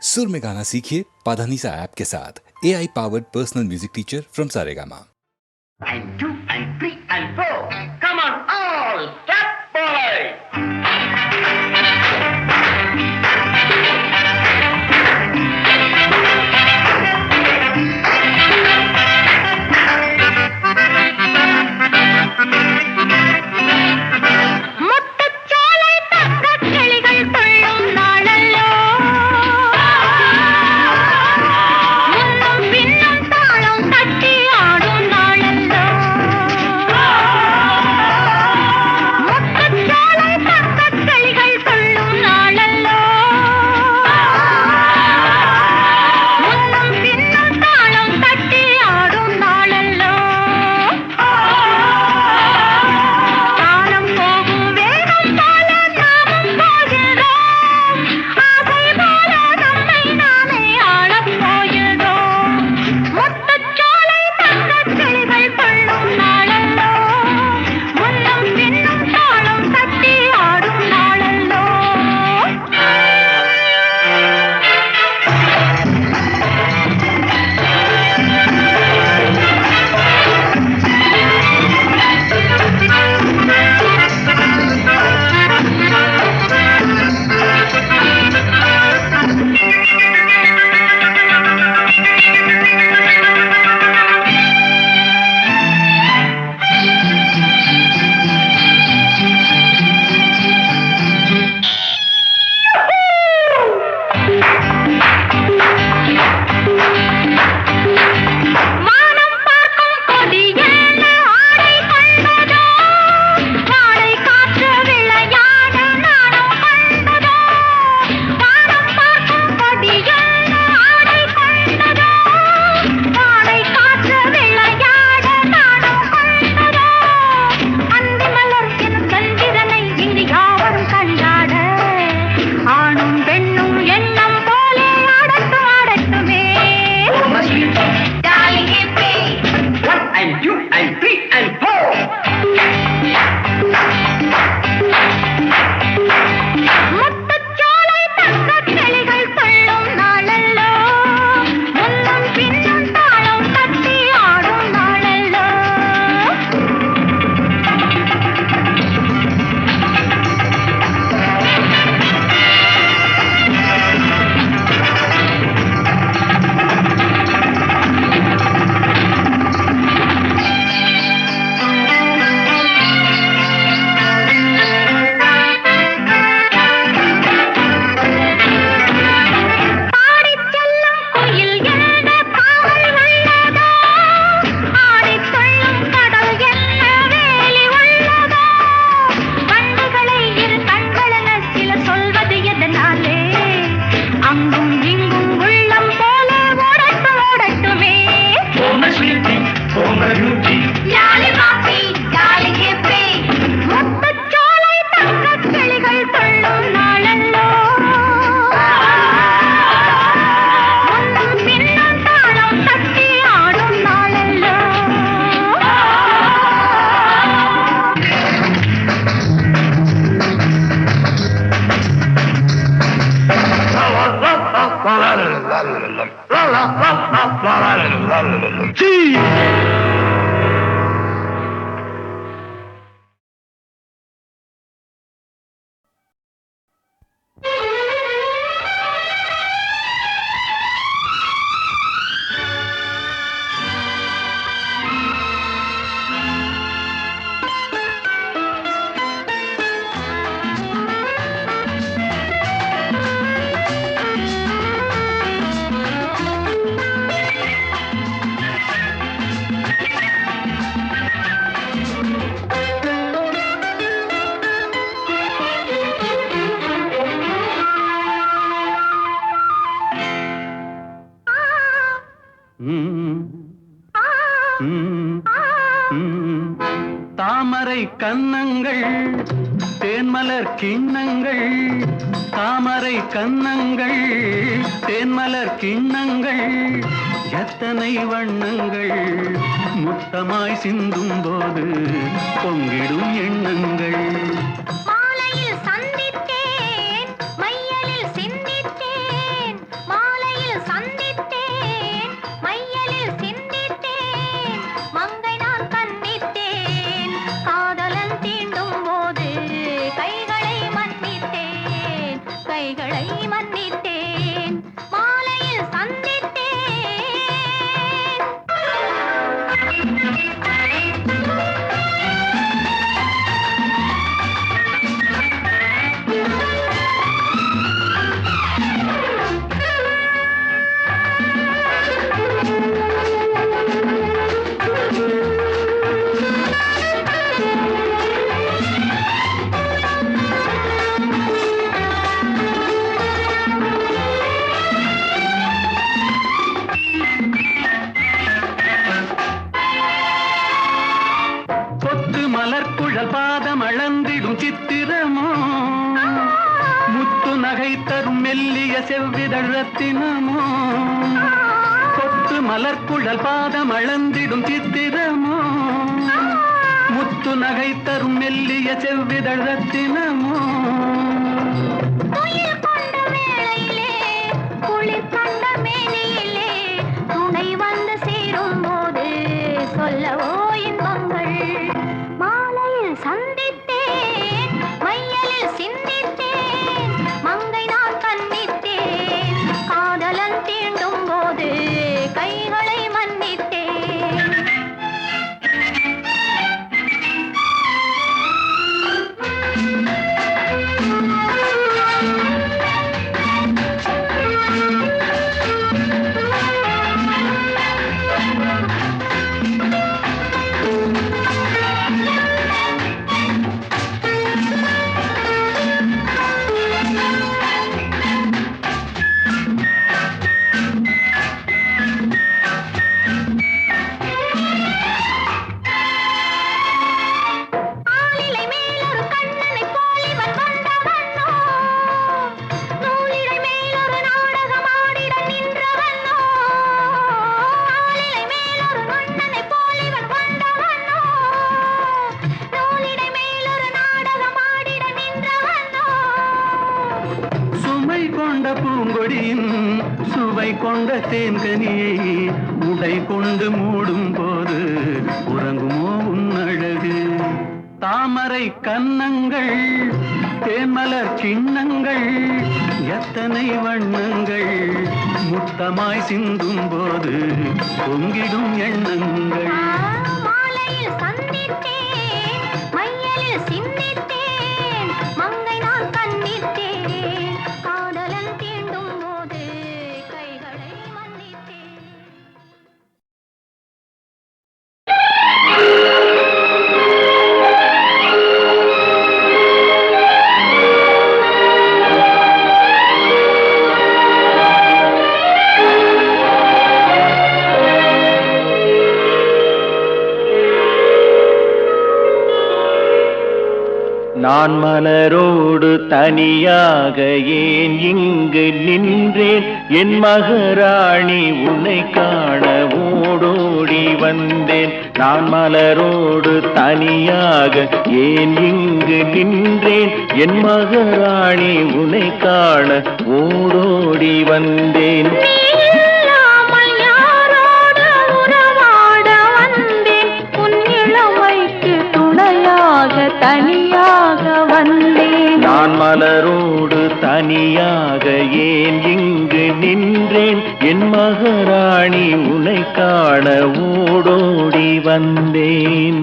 सुर में गाना सीखिए पाधानीसा ऐप के साथ AI powered personal music teacher from Saregama. And 2 and 3 and 4. Come on, all step boy. முத்துச்சோலை தங்கக் கிளிகள் துள்ளும் நாளல்லோ, முன்னும் பின்னும் தாளம் தட்டி ஆடும் நாளல்லோ. முத்துச்சோலை தங்கக் கிளிகள் துள்ளும் நாளல்லோ, முன்னும் பின்னும் தாளம் தட்டி ஆடும் நாளல்லோ. காலம் போகும் வேகம் போல நாமும் போகிறோம், ஆசை போல நம்மை நாமே ஆளப் போகிறோம். முத்துச்சோலை தங்கக் கிளிகள் துள்ளும் நாளல்லோ, முன்னும் பின்னும் தாளம் தட்டி ஆடும் நாளல்லோ. வானம் பார்க்கும் கொடியேன ஆடை கண்டதோ, வாடை காற்று விளையாட நானும் கண்டதோ. வானம் பார்க்கும் கொடியேன ஆடை கண்டதோ, வாடை காற்று விளையாட நானும் கண்டதோ. அந்தி மலர் எனும் சந்திரனை இங்கு யாவரும் கண்டாட, ஆணும் பெண்ணும் எண்ணம் போலே ஆடட்டும் ஆடட்டுமே. Darling hippie, 1 and 2 and 3 and 4. முத்துச்சோலை தங்கக் கிளிகள் துள்ளும் நாளல்லோ, முன்னும் பின்னும் தாளம் தட்டி ஆடும் நாளல்லோ. பாடிச் செல்லும் குயில் என்ன காவல் உள்ளதோ, ஆடித் துள்ளும் கடல் என்ன வேலி உள்ளதோ. வண்டுகளை இரு கண்களென சிலர் சொல்வது எதனாலே, அங்கும் இங்கும் உள்ளம் போல ஓடட்டும் ஓடட்டுமே. Homer sweetie, Homer beauty. லாலி பாப்பி, லாலி ஹிப்பி, முத்துச்சோலை தங்கக் கிளிகள் துள்ளும் நாளல்லோ, முன்னும் பின்னும் தாளம் தட்டி ஆடும் நாளல்லோ. தாமரை கன்னங்கள் தேன்மலர் கிண்ணங்கள், தாமரை கன்னங்கள் தேன்மலர் கிண்ணங்கள், எத்தனை வண்ணங்கள் முத்தமாய் சிந்தும் போது பொங்கிடும் எண்ணங்கள். மாலையில் சந்தித்தேன், மையலில் சிந்தித்தேன், மெல்லிய செவ்விதழ் ரத்தினமோ கொத்து மலர்குழல் பாதம் அளந்திடும் சித்திரமோ முத்து நகை தரும் மெல்லிய செவ்விதழ் ரத்தினமோ துயில் கொண்ட வேளையிலே குளிர் கண்ட மேனியிலே துணை வந்து சேரும் போது சொல்லவோ இன்பங்கள் மாலையில் சந்தித்தேன் மையலில் சிந்தித்தேன் மங்கை நான் கண்ணித்தேன் காதலன் தீண்டும் போது கைகளை மன்னித்தேன் ஆலிலை மேலொரு கண்ணனை போலிவன் வந்தவனோ நூலிடை மேலொரு நாடகம் ஆடிட நின்றவனோ ஆலிலை மேலொரு கண்ணனை போலிவன் வந்தவனோ நூலிடை மேலொரு நாடகம் ஆடிட நின்றவனோ சுமை கொண்ட பூங்கொடியின் சுவை கொண்ட தேன்கனியை உடை கொண்டு மூடும் போது உறங்குமோ உன்னழகு தாமரை கன்னங்கள் தேன்மலர் கிண்ணங்கள் எத்தனை வண்ணங்கள் முத்தமாய் சிந்தும் போது பொங்கிடும் எண்ணங்கள் மாலையில் சந்தித்தேன் மையலில் சிந்தித்தேன் மங்கை நான் கண்ணித்தேன் காதலன் தீண்டும் போது கைகளை மன்னித்தேன் நான் மலரோடு தனியாக ஏன் இங்கு நின்றேன் என் மகராணி உன்னை காண ஓடோடி வந்தேன் நான் மலரோடு தனியாக ஏன் இங்கு நின்றேன் என் மகராணி உன்னை காண ஓடோடி வந்தேன் இல்லாமல் யாரோடு உறவாட வந்தேன் உன் இளமைக்கு துணையாக தனியாக வந்தேன் நான் மலரோடு தனியாக ஏன் இங்கு நின்றேன் என் மகராணி உன்னை காண ஓடோடி வந்தேன்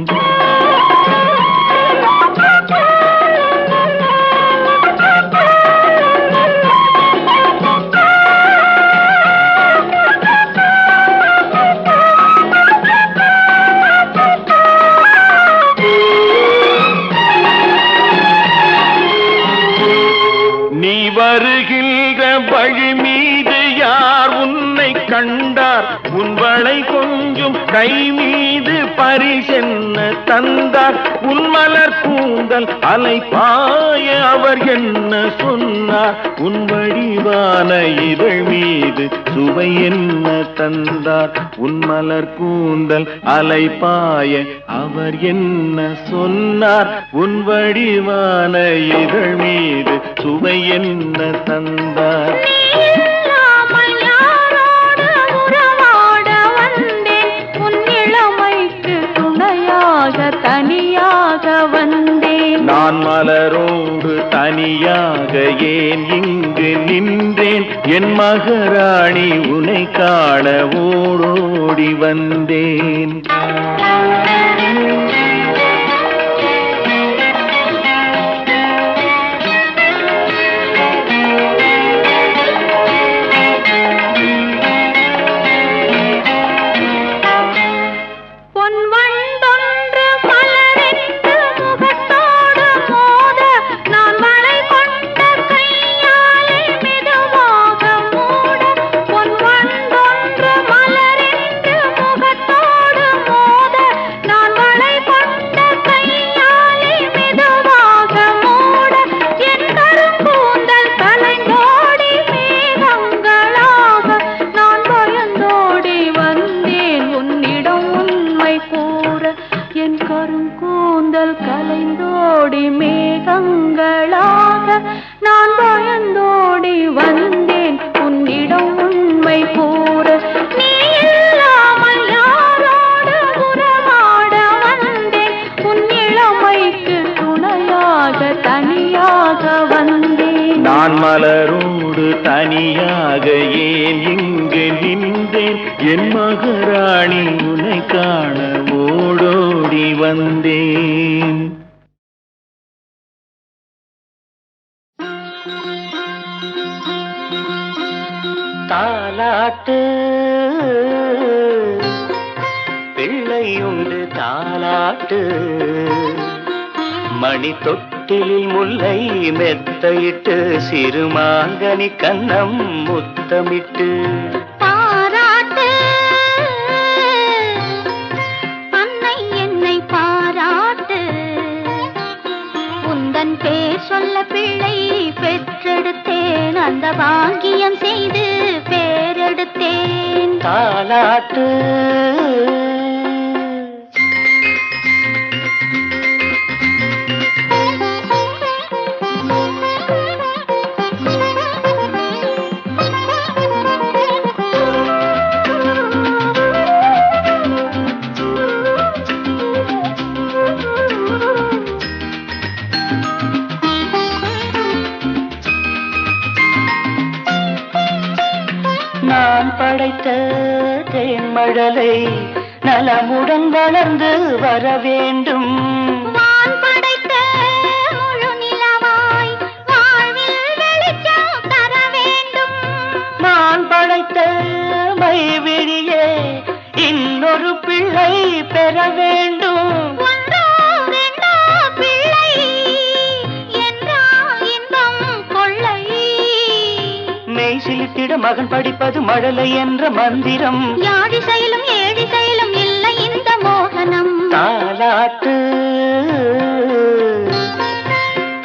நீ வருகின்ற வழி மீது யார் உன்னை கண்டார் உன் வளை கொஞ்சம் கை மீது பரிசென்ன தந்தார் உன் மலர் கூந்தல் அலை பாய அவர் என்ன சொன்னார் உன் வடிவான இதழ் மீது சுவை என்ன தந்தார் உன் மலர் கூந்தல் அலை பாய அவர் என்ன சொன்னார் உன் வடிவான இதழ் மீது சுவை என்ன தந்தார் இல்லாமல் யாரோடு உறவாட வந்தேன் உன் இளமைக்கு துணையாக தனியாக வந்தேன் நான் மலரோடு தனியாக ஏன் இங்கு நின்றேன் என் மகராணி உன்னை காண ஓடோடி வந்தேன் பொன் வண்டொன்று மலரென்று முகத்தோடு மோத நான் வளை கொண்ட கையாலே மெதுவாக மூட பொன் வண்டொன்று மலரென்று முகத்தோடு மோத நான் வளை கொண்ட தனியாக ஏன் இங்கு நின்றேன் என் மகராணி உன்னை காண ஓடோடி வந்தேன். தாலாட்டு பிள்ளையுண்டு தாலாட்டு மணி தொட்டிலில் முல்லை மெத்தையிட்டு சிறுமாங்கனி கன்னம் முத்தமிட்டு பாராட்டு அன்னை என்னை பாராட்டு உந்தன் பேர் சொல்ல பிள்ளை பெற்றெடுத்தேன் அந்த பாக்கியம் செய்து பேரெடுத்தேன். தாலாட்டு நான் படைத்த தேன்மழலை நலமுடன் வளர்ந்து வர வேண்டும். வான் படைத்த முழு நிலவாய் வாழ்வில் வெளிச்சம் தர வேண்டும். நான் படைத்த மைவிழியே இன்னொரு பிள்ளை பெற வேண்டும். ஒன்றோ ரெண்டோ பிள்ளை என்றால் இன்பம் கொள்ளை. மெய் சிலித்திட மகன் படிப்பது மழலை என்ற மந்திரம். யாழி செயலும் ஏழி செயலும் இல்லை இந்த மோகனம். தாலாட்டு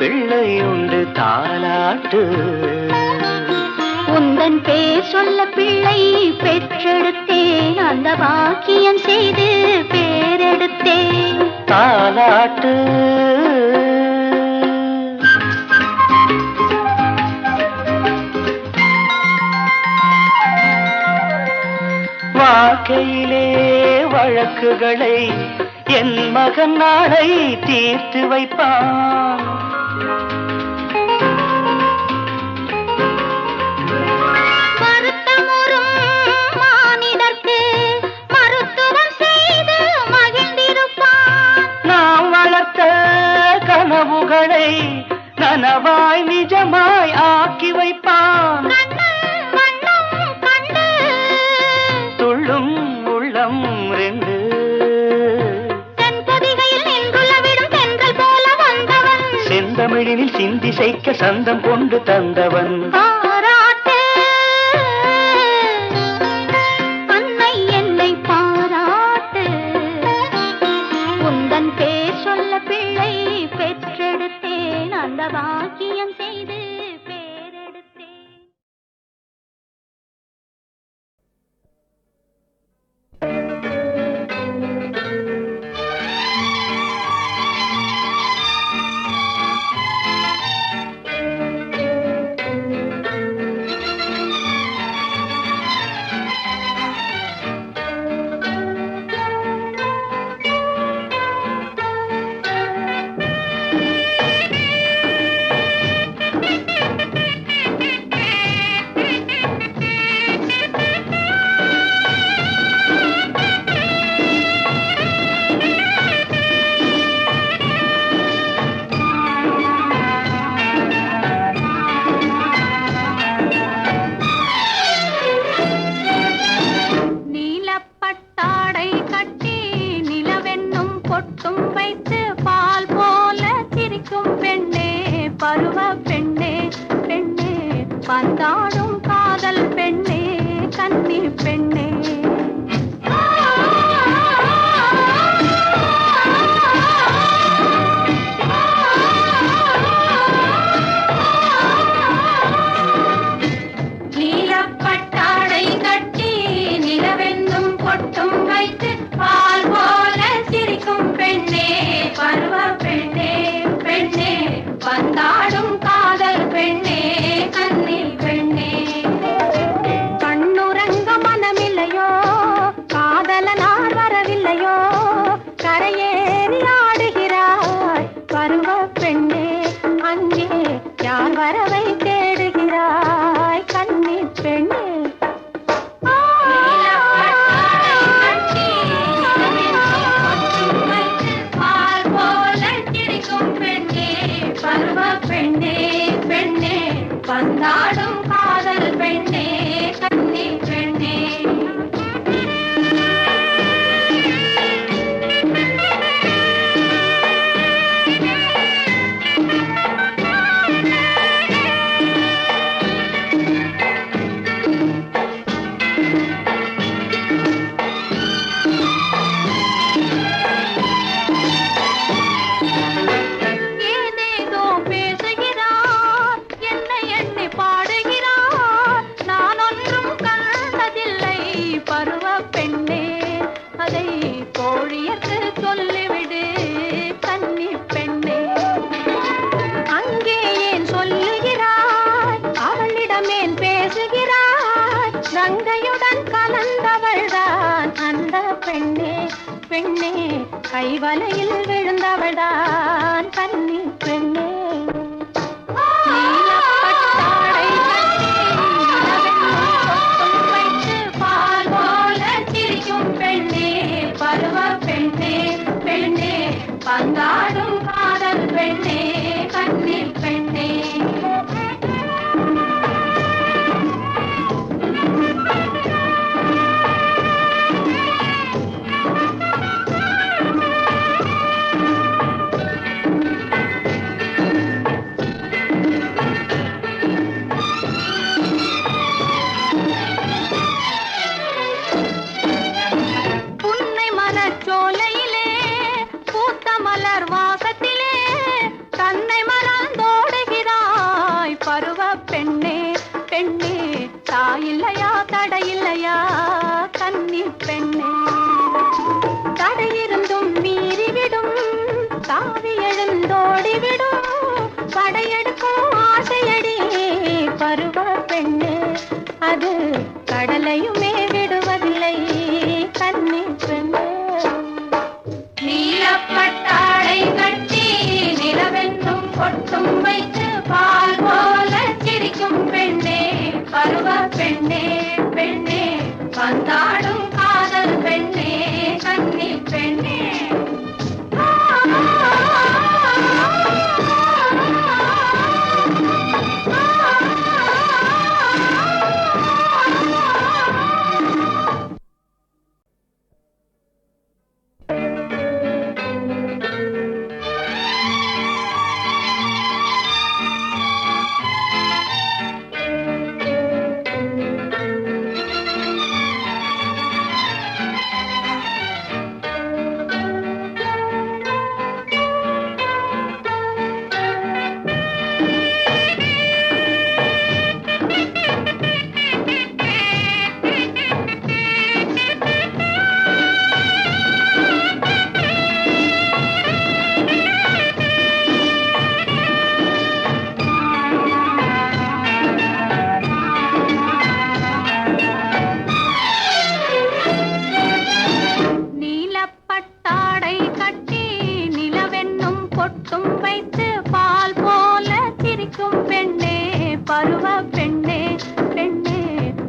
பிள்ளையுண்டு தாலாட்டு உந்தன் பேர் சொல்ல பிள்ளை பெற்றெடுத்தேன் அந்த பாக்கியம் செய்து பேரெடுத்தேன். தாலாட்டு வாழ்க்கையிலே வழக்குகளை என் மகன் நாளை தீர்த்து வைப்பான். வருத்தமுறும் மானிடர்க்கு மருத்துவம் செய்து மகிழ்ந்திருப்பான். நாம் வளர்த்த கனவுகளை நனவாய் நிஜமாய் ஆக்கி வைப்பான். கண்ணன் வண்ணம் கண்டு துள்ளும் உள்ளம் ரெண்டு தென்பொதிகையில் நின்றுலவிடும் தென்றல் போல வந்தவன். செந்தமிழினில் சிந்தி செய்க்க சந்தம் கொண்டு தந்தவன். பாராட்டு அன்னை என்னை பாராட்டு உந்தன் பேர் சொல்ல பிள்ளை பெற்றெடுத்தேன் அந்த பாக்கியம் செய்து பேரெடுத்தேன். கங்கையுடன் கலந்தவள்தான் அந்த பெண்ணே பெண்ணே, கைவலையில் விழுந்தவள்தான் கன்னி பெண்ணே. நீலப்பட்டாடை கட்டி நிலவென்னும் வைத்து பால் போல சிரிக்கும் பெண்ணே, பருவ பெண்ணே பெண்ணே, பந்தாடும் காதல் பெண்ணே, கன்னி பெண்ணே. தாயில்லையா தடையில்லையா கன்னி பெண்ணே, தடையிருந்தும் மீறிவிடும் தாவி எழுந்தோடிவிடும் படையெடுக்கும் ஆசையடி பருவ பெண்ணே, அது கடலையுமே விடுவதில்லை கன்னி பெண்ணே. நீலப்பட்டாடை கட்டி நிலவென்னும் பொட்டும் வைத்து பால் போல சிரிக்கும் பெண்ணே, பருவ பெண்ணே பெண்ணே, வந்தாடும் காதல் பெண்ணே, கன்னி பெண்ணே.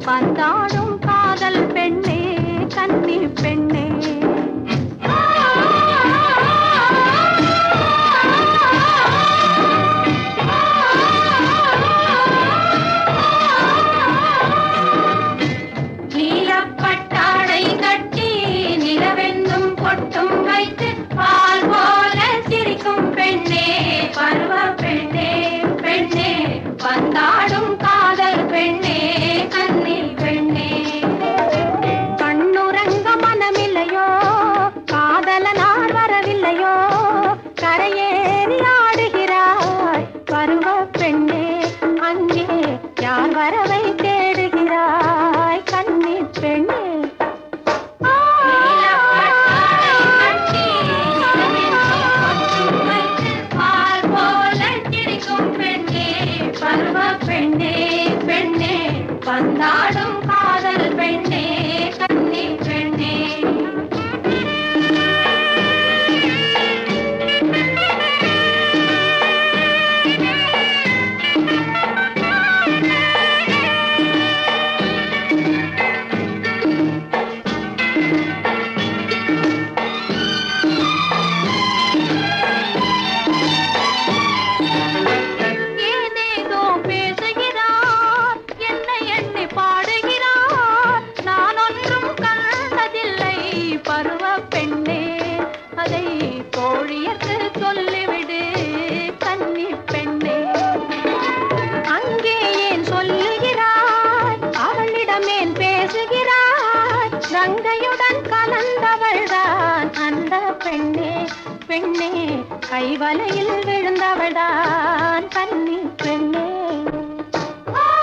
வந்தாடும் காதல் பெண்ணே, கன்னி பெண்ணே. நீலப்பட்டாடை கட்டி நிலவென்னும் பொட்டும் வைத்து பால் போல சிரிக்கும் பெண்ணே, பருவ பெண்ணே பெண்ணே, வந்தாடும் காதல் பெண்ணே, கன்னி பெண்ணே. கண்ணுறங்க மனமில்லையோ, காதலனார் வரவில்லையோ, கரையேறி ஆடுகிறாய் பருவ பெண்ணே, அங்கே யார் வரவை தேடுகிறாய் கன்னி பெண்ணே. பெண்ணே பெண்ணே, வந்தாடும் காதல் பெண்ணே, கன்னி பெண்ணே. கோழியத்து சொல்லிவிடு கன்னி பெண்ணே, அங்கே ஏன் சொல்லுகிறாய், அவளிடமேன் பேசுகிறாய், கங்கையுடன் கலந்தவள்தான் அந்த பெண்ணே பெண்ணே, கைவலையில் விழுந்தவள்தான் கன்னி பெண்ணே.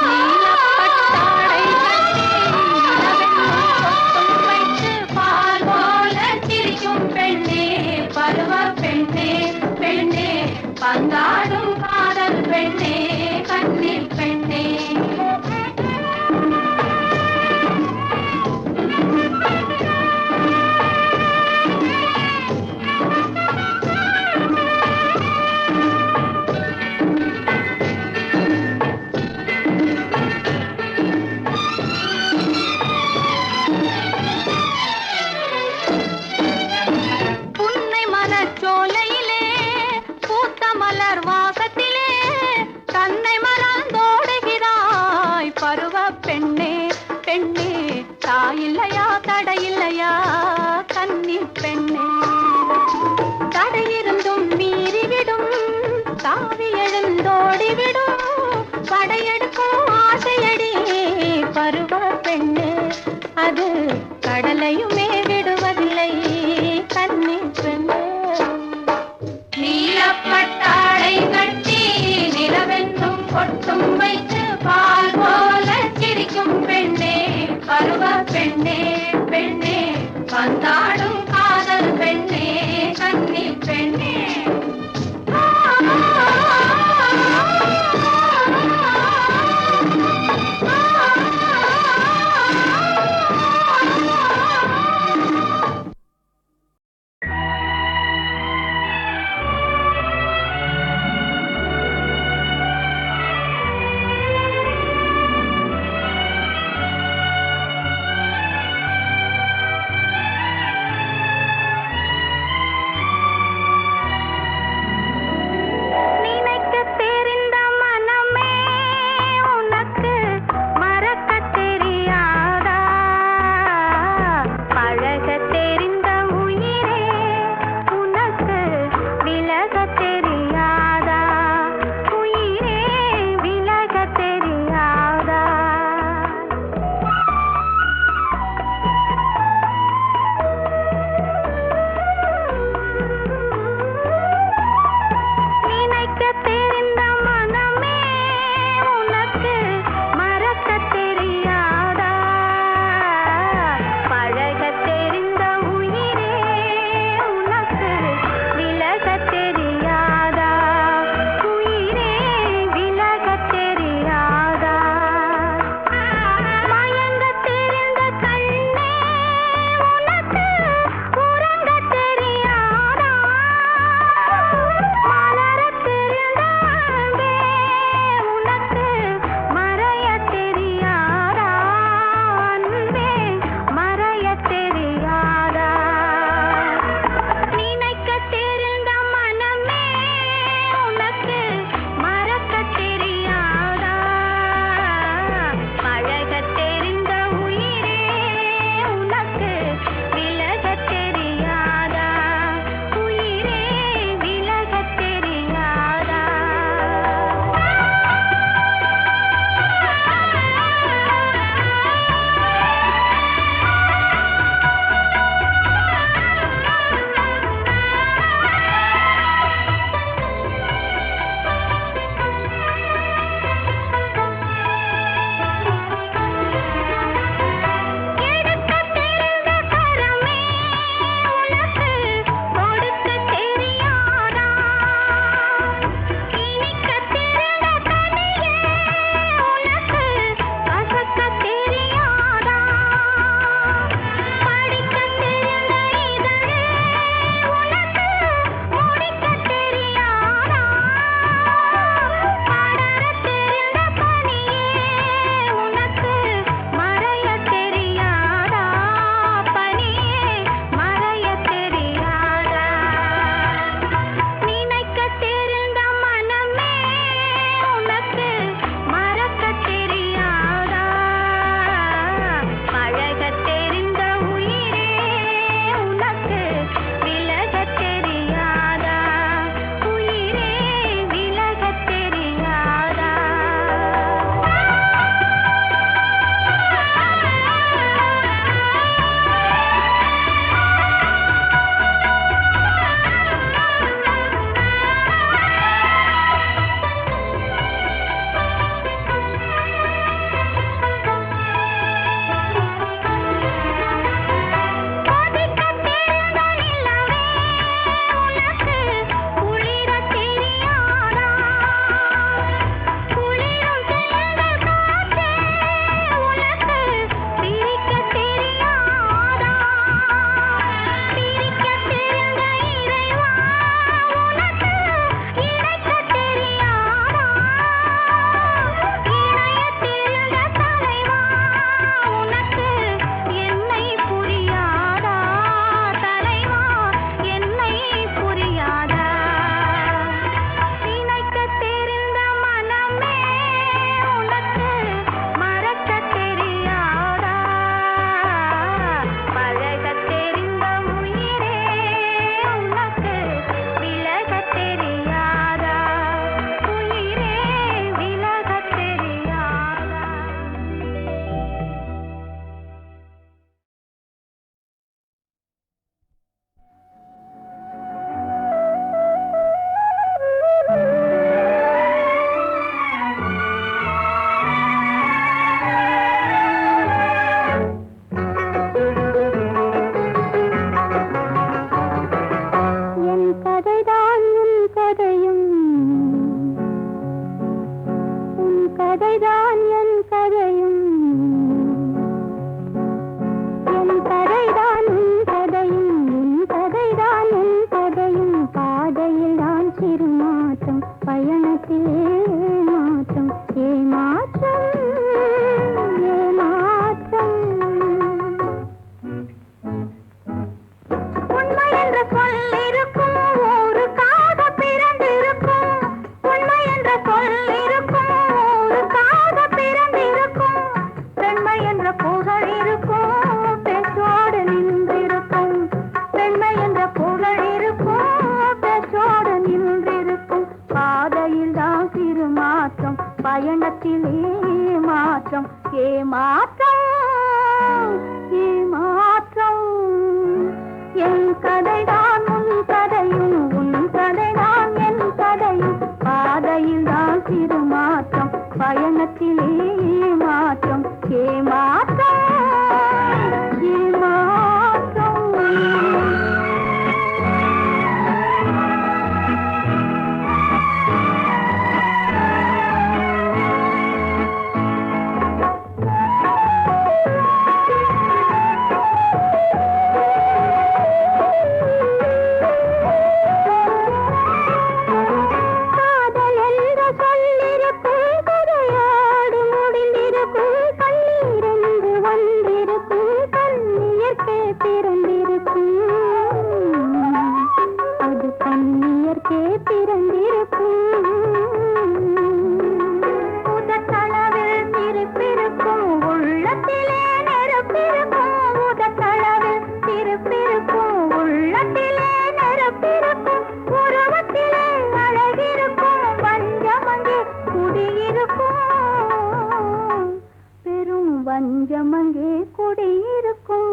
நீலப்பட்டாடை கட்டி நிலவென்னும் பொட்டும் வைத்து பால் போல சிரிக்கும் பெண்ணே, பருவ பெண்ணே பெண்ணே, பந்தாடும் காதல் பெண்ணே, கன்னி பெண்ணே. பருவ பெண்ணு அது கடலையுமே விடுவதில்லை கன்னி பெண்ணு நீலப்பட்டாடை கட்டி நிலவென்றும் கொட்டும் வைத்து பால் போல சிரிக்கும் பெண்ணே பருவ பெண்ணே பெண்ணே வந்தாடும் காதல் பெண்ணே கன்னி பெண்ணே ஏமாற்றம் ஏமாற்றம் என் கதைதான் உன் கதையும் உன் கதைதான் என் கதையும் பாதையில் தான் சிறு மாற்றம் பயணத்திலே ஏமாற்றம் ஏமாற்றம் ஏமாற்றம் வஞ்சமங்கே குடியிருக்கும்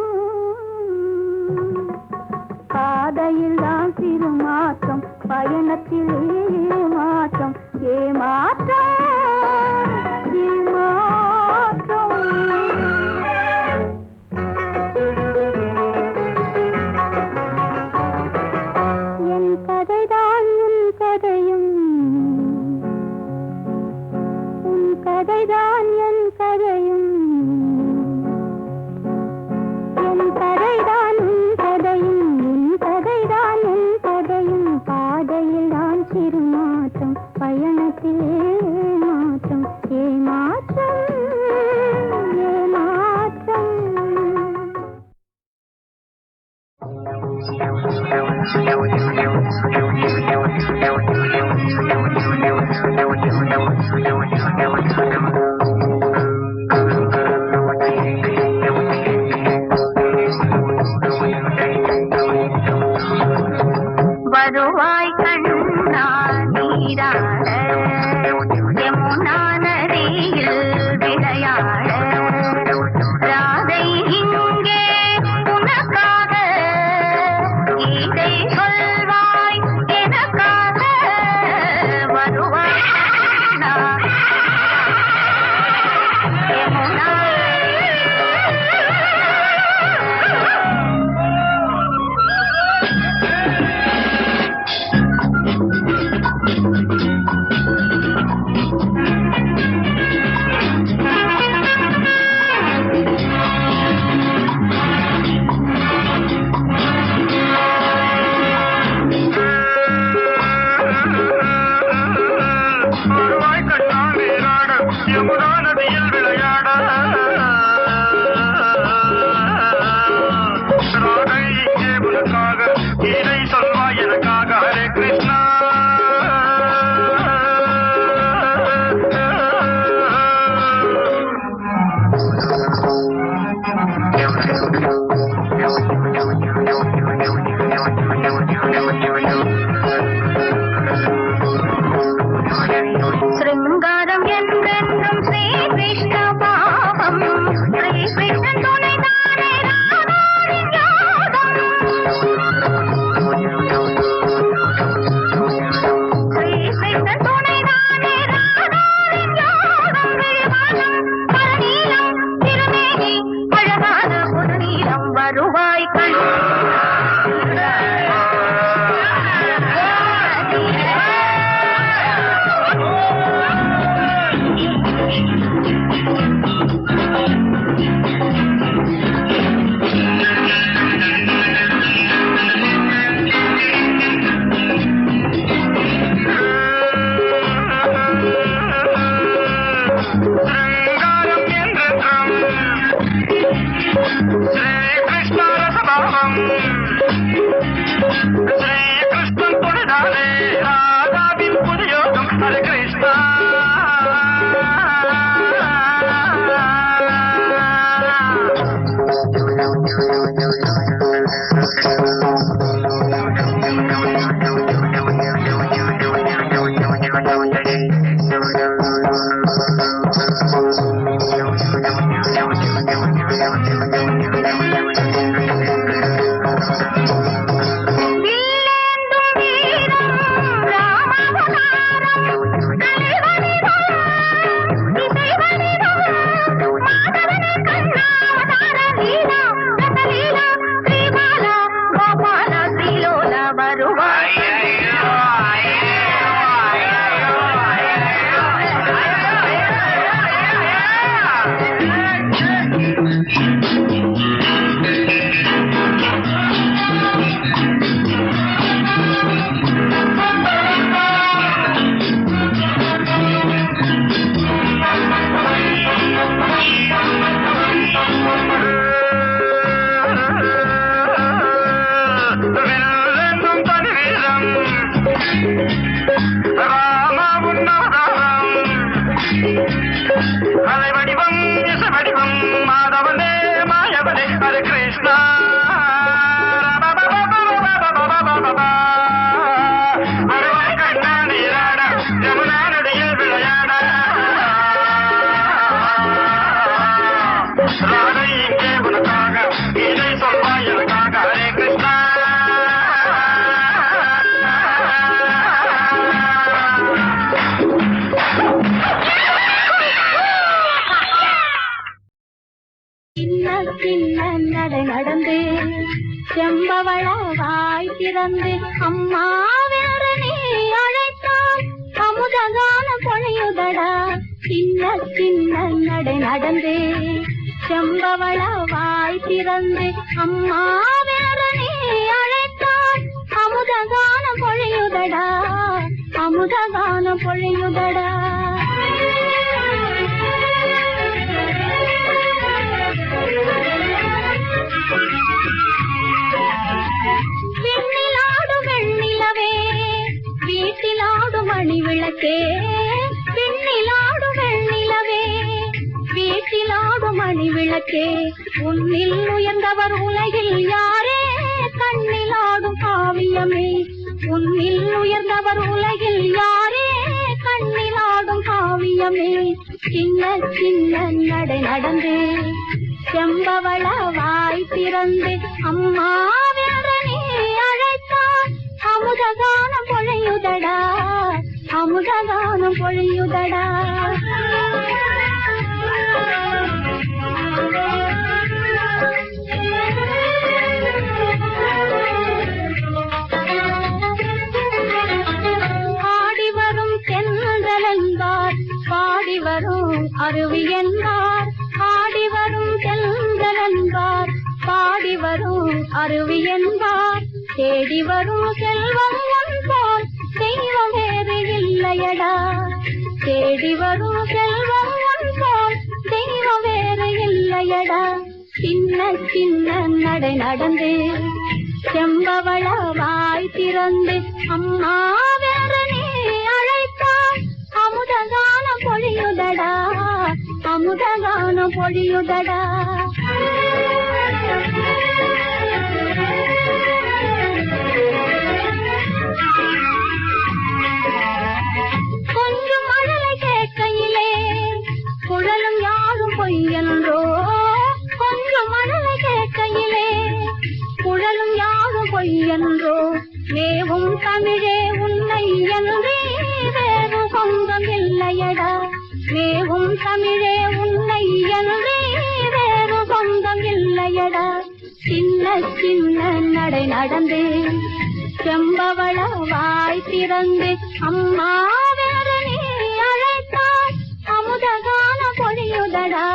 பாதையில் தான் சிறு மாற்றம் பயணத்திலே ஏமாற்றம் ஏமாற்றம் ஏமாற்றம் என் கதைதான் உன் கதையும் உன் கதைதான் என் கதையும் என் கதைதான் உன் கதையும் உன் கதைதான் என் கதையும் பாதையில் தான் சிறு மாற்றம் பயணத்திலே மாற்றம் ஏமாற்றம் ஏமாற்றம் வருவாய் கண்ணா நீராட யமுனா நதியில் விளையாட ராதை இங்கே உனக்காக கீதை சொல்வாய் எனக்காக வருவாய் கண்ணா யமுனா யமுனா நதியில் விளையாட ராதை இங்கே உனக்காக கீதை சொல்வாய் எனக்காக ஹரே கிருஷ்ணா சிருங்காரம் என்றென்றும் ஸ்ரீ கிருஷ்ண பாவம் ஸ்ரீ கிருஷ்ணன் துணைதானே ராதாவின் யோகம் ஸ்ரீ கிருஷ்ணன் துணைதானே ராதாவின் யோகம் விழுவானம் பரநீலம் திருமேனி அழகான புதுநீலம் வருவாய் கண் ஸ்ரீகிருஷ்ணன் தொழுதானே ராதாவின் புதுயோகம் ஹரே கிருஷ்ணா நடந்து செம்பவள வாய் திறந்து அம்மா வேற நீ அழைத்தால் அமுதகான பொழியுதடா. சின்ன சின்ன நடை நடந்து செம்பவள வாய் திறந்து அம்மா வேற நீ அழைத்தால் அமுதகான பொழியுதடா, அமுதகான பொழியுதடா. விண்ணிலாடும் வெண்ணிலவே வீட்டிலாடும் மணி விளக்கே, விண்ணிலாடும் வெண்ணிலவே வீட்டிலாடும் மணி விளக்கே. உன்னில் உயர்ந்தவர் உலகில் யாரே கண்ணிலாடும் காவியமே. உன்னில் உயர்ந்தவர் உலகில் யாரே கண்ணிலாடும் காவியமே. சின்ன சின்ன நடை நடந்து செம்பவள வாய் திறந்து அம்மா வேற நீ அழைத்தால் அமுதகானம் பொழியுதடா, அமுதகானம் பொழியுதடா. ஆடி வரும் தென்றல் என்பார், பாடி வரும் அருவி என்பார். ஆடி வரும் தென்றல் என்பார், பாடி வரும் அருவி என்பார். தேடி வரும் செல்வம் என்பார், தெய்வம் வேறு இல்லையடா. தேடி வரும் செல்வம் என்பார், தெய்வம் வேறு இல்லையடா. சின்ன சின்ன நடை நடந்து செம்பவள வாய் திறந்து அம்மா வேற நீ அழைத்தால் அமுதகான பொழியுதடா, அமுதகான பொழியுதடா. கொஞ்சம் மழலை கேட்கையிலே குழலும் யாரும் பொய்யன்றோ. கொஞ்சம் மழலை கேட்கையிலே குழலும் யாரும் பொய்யன்றோ. வேவும் தமிழே உன்னை என்றே வேறு சொந்தம் இல்லையடா. வேவும் தமிழே உன்னை என்றே வேறு சொந்தம் இல்லையடா. சின்ன சின்ன நடை நடந்து செம்பவள வாய் திறந்து அம்மா வேற நீ அழைத்தால் அமுதகான பொழியுதடா,